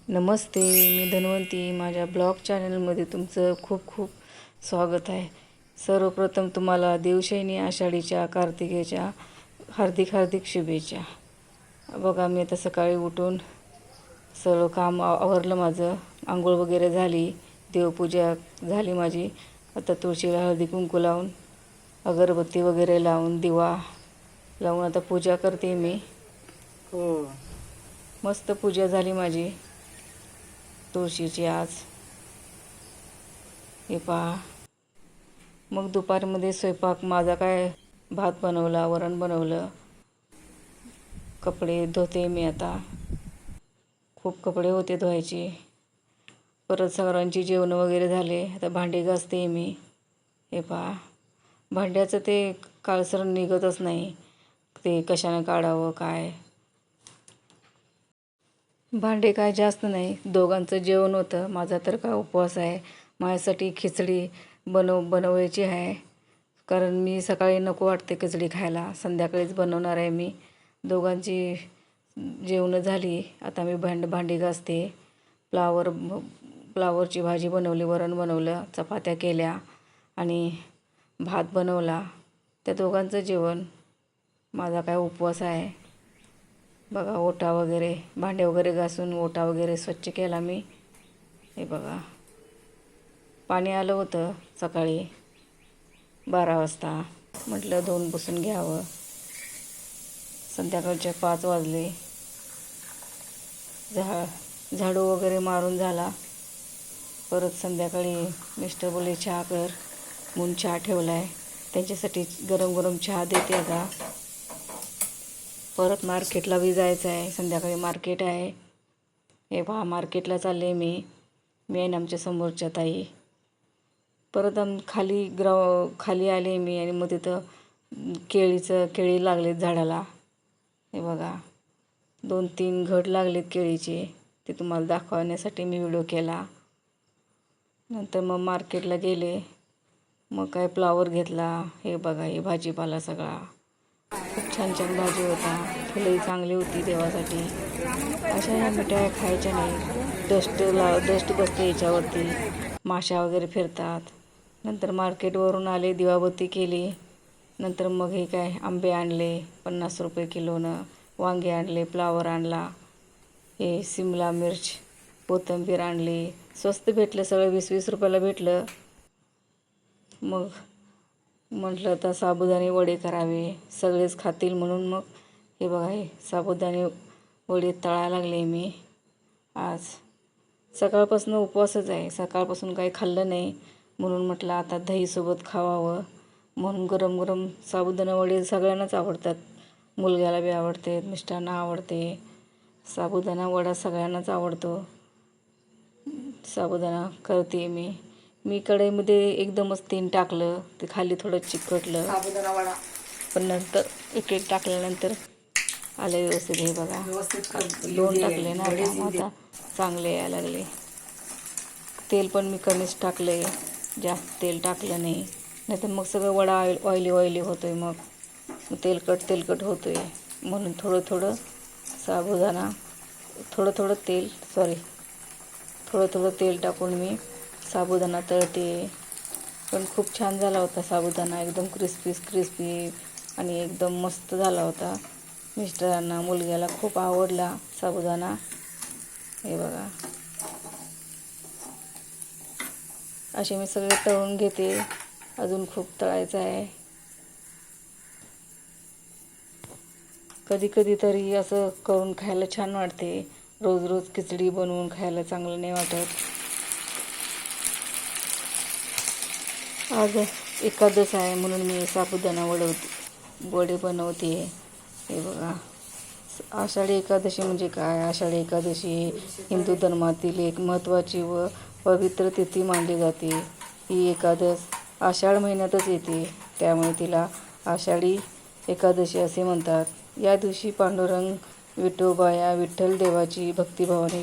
नमस्ते, मी धन्वंती. माझ्या ब्लॉग चॅनलमध्ये तुमचं खूप खूप स्वागत आहे. सर्वप्रथम तुम्हाला देवशयनी आषाढीच्या कार्तिकेच्या हार्दिक हार्दिक शुभेच्छा. बघा, मी आता सकाळी उठून सर्व काम आवरलं माझं. आंघोळ वगैरे झाली, देवपूजा झाली माझी. आता तुळशीला हळदी कुंकू लावून, अगरबत्ती वगैरे लावून, दिवा लावून आता पूजा करते मी. मस्त पूजा झाली माझी तुळशीची आज. हे पहा. मग दुपारमध्ये स्वयंपाक माझा काय, भात बनवला, वरण बनवलं. कपडे धुते मी आता. खूप कपडे होते धुवायचे. परत सगळ्यांची जेवण वगैरे झाले. आता भांडी घासते मी. हे पहा, भांड्याचं ते काळसर निघतच नाही, ते कशाने काढावं काय. भांडे काय जास्त नाही, दोघांचं जेवण होतं. माझा तर काय उपवास आहे. माझ्यासाठी खिचडी बनवायची आहे, कारण मी सकाळी नको वाटते खिचडी खायला. संध्याकाळीच बनवणार आहे मी. दोघांची जेवणं झाली. आता मी भांडी घासते. फ्लावरची भाजी बनवली, वरण बनवलं, चपात्या केल्या आणि भात बनवला. त्या दोघांचं जेवण. माझा काय उपवास आहे. बघा, ओटा वगैरे, भांडे वगैरे घासून ओटा वगैरे स्वच्छ केला मी. हे बघा, पाणी आलं होतं सकाळी 12 वाजता. म्हटलं धुवून पुसून घ्यावं. संध्याकाळचे 5 वाजले. झाडू वगैरे मारून झाला. परत संध्याकाळी मिस्टर बोलले चहा कर, म्हणून चहा ठेवला आहे. त्यांच्यासाठी गरम गरम चहा देते आता. परत मार्केटला बी जायचं आहे. संध्याकाळी मार्केट आहे. हे पहा, मार्केटला चालले मी आणि आमच्या समोरच्या ताई. परत खाली आले मी आणि मग तिथं केळी लागलेत झाडाला. हे बघा, 2-3 घड लागलेत केळीचे. ते तुम्हाला दाखवण्यासाठी मी व्हिडिओ केला. नंतर मग मार्केटला गेले. मग काय फ्लावर घेतला. हे बघा, हे भाजीपाला सगळा. खूप छान छान भाजी होता. फुलंही चांगली होती देवासाठी. अशा ह्या मिठाया खायच्या नाही. डस्ट बसते याच्यावरती, माशा वगैरे फिरतात. नंतर मार्केटवरून आले, दिवाबत्ती केली. नंतर मग हे काय, आंबे आणले 50 रुपये किलोनं. वांगे आणले, फ्लावर आणला. हे सिमला मिर्च, कोथिंबीर आणली. स्वस्त भेटलं सगळं, 20-20 रुपयाला भेटलं. मग म्हटलं आता साबुदाणे वडे करावे, सगळेच खातील म्हणून. मग हे बघा, हे साबुदाणे वडे तळायला लागले मी आज. सकाळपासून उपवासच आहे. सकाळपासून काही खाल्लं नाही, म्हणून म्हटलं आता दहीसोबत खावावं. म्हणून गरम गरम साबुदाणा वडे सगळ्यांनाच आवडतात. मुलग्याला बी आवडते, मिस्टरांना आवडते. साबुदाणा वडा सगळ्यांनाच आवडतो. साबुदाणा करते मी कढईमध्ये एकदमच तेल टाकलं, ते खाली थोडं चिकटलं साबुदाणा वडा. पण नंतर एक टाकल्यानंतर आले व्यवस्थित. हे बघा, 2 टाकले ना आता चांगले यायला लागले. तेल पण मी कमीच टाकलं आहे, जास्त तेल टाकलं नाही तर मग सगळं वडा ऑइली होतो आहे. मग तेलकट होतो आहे. म्हणून थोडं साबुदाणा, थोडं तेल टाकून मी साबुदाणा तळते. पण खूप छान झाला होता साबुदाणा. एकदम क्रिस्पी आणि एकदम मस्त झाला होता. मिस्टरांना, मुलग्याला खूप आवडला साबुदाणा. हे बघा, असे मी सगळे तळून घेते. अजून खूप तळायचं आहे. कधी तरी असं करून खायला छान वाटते. रोज खिचडी बनवून खायला चांगलं नाही वाटत. आज एकादश आहे म्हणून मी साबुदाणा वडे बनवते. हे बघा, आषाढी एकादशी म्हणजे काय? आषाढी एकादशी हिंदू धर्मातील एक महत्त्वाची व पवित्र तिथी मानली जाते. ही एकादश आषाढ महिन्यातच येते, त्यामुळे तिला आषाढी एकादशी असे म्हणतात. या दिवशी पांडुरंग विठोबा या विठ्ठल देवाची भक्तिभावाने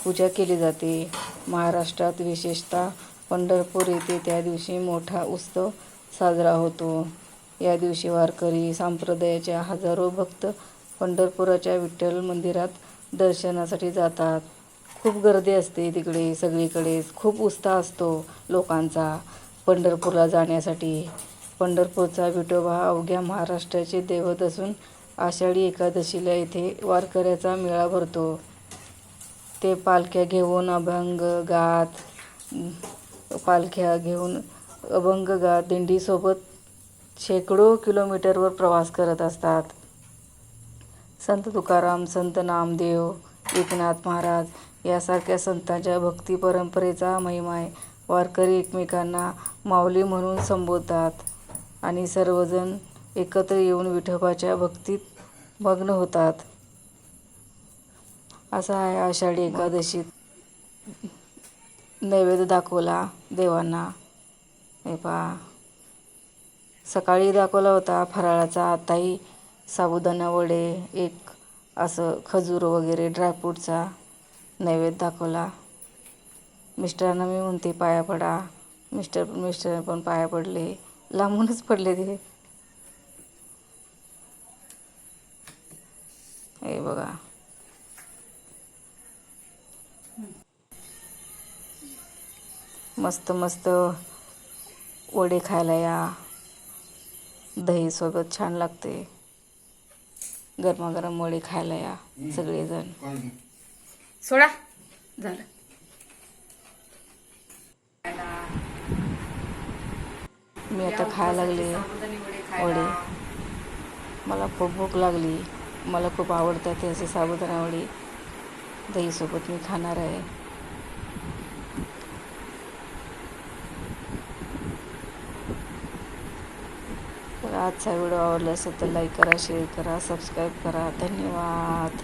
पूजा केली जाते. महाराष्ट्रात विशेषतः पंढरपूर येथे त्या दिवशी मोठा उत्सव साजरा होतो. या दिवशी वारकरी संप्रदायाच्या हजारो भक्त पंढरपुराच्या विठ्ठल मंदिरात दर्शनासाठी जातात. खूप गर्दी असते तिकडे, सगळीकडेच खूप उत्साह असतो लोकांचा पंढरपूरला जाण्यासाठी. पंढरपूरचा विठोबा अवघ्या महाराष्ट्राचे दैवत असून आषाढी एकादशीला इथे वारकऱ्याचा मेळा भरतो. ते पालख्या घेऊन अभंग गात दिंडीसोबत शेकडो किलोमीटरवर प्रवास करत असतात. संत तुकाराम, संत नामदेव, एकनाथ महाराज यासारख्या संतांच्या भक्ती परंपरेचा महिमा आहे. वारकरी एकमेकांना माऊली म्हणून संबोधतात आणि सर्वजण एकत्र येऊन विठोबाच्या भक्तीत मग्न होतात. असा आहे आषाढी एकादशीत नैवेद्य दाखवला देवांना. हे पहा, सकाळी दाखवला होता फराळाचा, आताही साबुदाणा वडे, एक असं खजूर वगैरे ड्रायफ्रूटचा नैवेद्य दाखवला. मिस्टरांना मी म्हणते पाया पडा. मिस्टर पण पाया पडले, लांबूनच पडले ते. हे बघा, मस्त मस्त वडे खायला या. दहीसोबत छान लागते. गरमागरम वडे खायला या सगळेजण. सोडा झालं. मी आता खायला लागले वडे. मला खूप भूक लागली. मला खूप आवडतात ते असे साबुदाणा वडे. दहीसोबत मी खाणार आहे. तर आजचा व्हिडिओ आवडला असेल तर लाईक करा, शेअर करा, सबस्क्राईब करा. धन्यवाद.